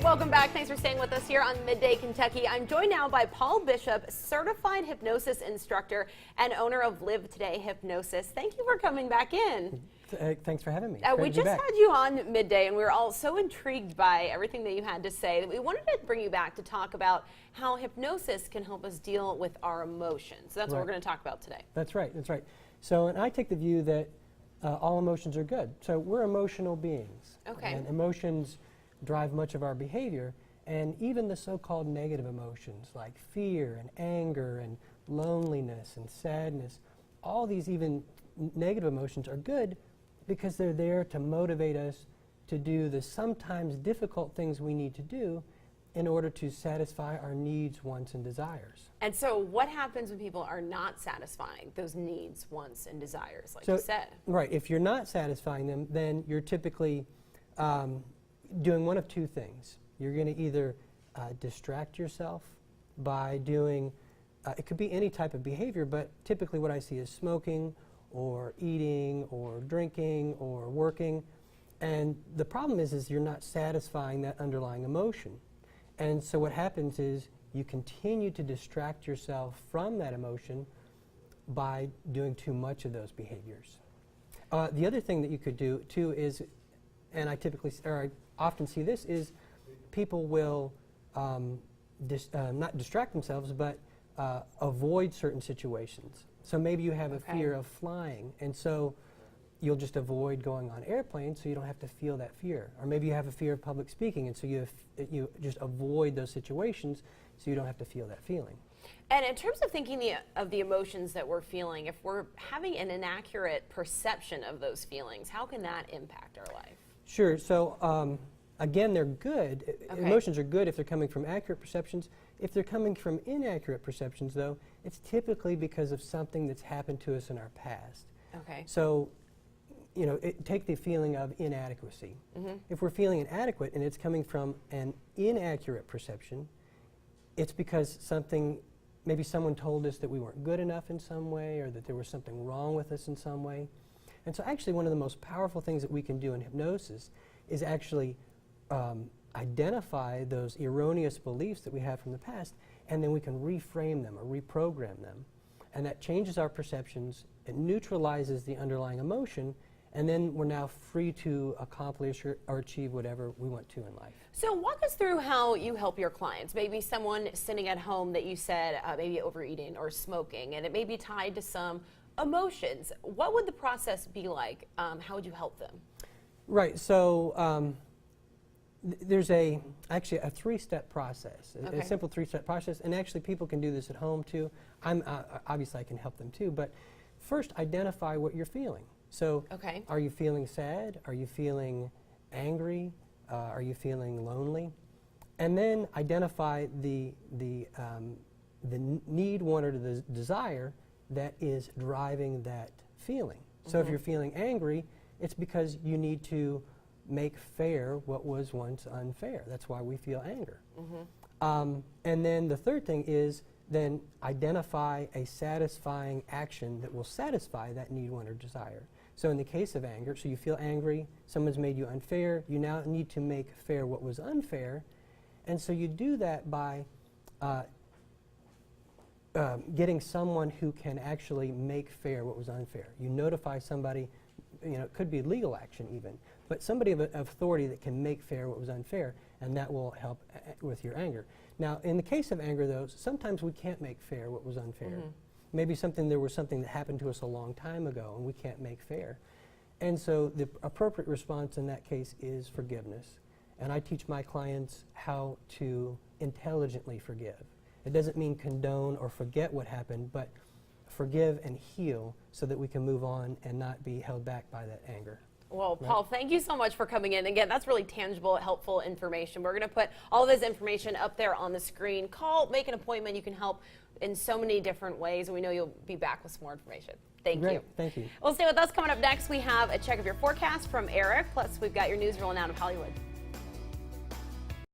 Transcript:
Welcome back. Thanks for staying with us here on Midday Kentucky. I'm joined now by Paul Bishop, certified hypnosis instructor and owner of Live Today Hypnosis. Thank you for coming back in. Thanks for having me. We just had you on Midday, and we were all so intrigued by everything that you had to say that we wanted to bring you back to talk about how hypnosis can help us deal with our emotions. So that's what we're going to talk about today. That's right. That's right. So, and I take the view that all emotions are good. So we're emotional beings. Okay. And emotions drive much of our behavior, and even the so-called negative emotions like fear and anger and loneliness and sadness, all these even negative emotions are good because they're there to motivate us to do the sometimes difficult things we need to do in order to satisfy our needs, wants, and desires. And so what happens when people are not satisfying those needs, wants, and desires, like you said? Right. If you're not satisfying them, then you're typically doing one of two things. You're going to either distract yourself by doing, it could be any type of behavior, but typically what I see is smoking or eating or drinking or working. And the problem is you're not satisfying that underlying emotion. And so what happens is you continue to distract yourself from that emotion by doing too much of those behaviors. The other thing that you could do too is, and I often see this, is people will not distract themselves, but avoid certain situations. So maybe you have a fear of flying, and so you'll just avoid going on airplanes so you don't have to feel that fear. Or maybe you have a fear of public speaking, and so you just avoid those situations so you don't have to feel that feeling. And in terms of thinking of the emotions that we're feeling, if we're having an inaccurate perception of those feelings, how can that impact our life? Sure. So again, they're good. Emotions are good if they're coming from accurate perceptions. If they're coming from inaccurate perceptions, though, it's typically because of something that's happened to us in our past. Okay. So, you know, take the feeling of inadequacy. If we're feeling inadequate and it's coming from an inaccurate perception, it's because maybe someone told us that we weren't good enough in some way, or that there was something wrong with us in some way. And so actually one of the most powerful things that we can do in hypnosis is actually identify those erroneous beliefs that we have from the past, and then we can reframe them or reprogram them. And that changes our perceptions, it neutralizes the underlying emotion, and then we're now free to accomplish or achieve whatever we want to in life. So walk us through how you help your clients. Maybe someone sitting at home that you said maybe overeating or smoking, and it may be tied to some emotions. What would the process be like? How would you help them? Right. So there's actually a three-step process, a simple three-step process, and actually people can do this at home too. Obviously I can help them too, but first identify what you're feeling. So are you feeling sad? Are you feeling angry? Are you feeling lonely? And then identify the need, want, or the desire that is driving that feeling. So if you're feeling angry, it's because you need to make fair what was once unfair. That's why we feel anger. And then the third thing is then identify a satisfying action that will satisfy that need, want, or desire. So in the case of anger, so you feel angry, someone's made you unfair, you now need to make fair what was unfair, and so you do that by getting someone who can actually make fair what was unfair. You notify somebody, you know, it could be legal action even, but somebody of authority that can make fair what was unfair, and that will help with your anger. Now, in the case of anger, though, sometimes we can't make fair what was unfair. Maybe there was something that happened to us a long time ago, and we can't make fair. And so the appropriate response in that case is forgiveness. And I teach my clients how to intelligently forgive. It doesn't mean condone or forget what happened, but forgive and heal so that we can move on and not be held back by that anger. Well, Paul, thank you so much for coming in. Again, that's really tangible, helpful information. We're going to put all of this information up there on the screen. Call, make an appointment. You can help in so many different ways, and we know you'll be back with some more information. Thank you. Thank you. Well, stay with us. Coming up next, we have a check of your forecast from Eric, plus we've got your news rolling out of Hollywood.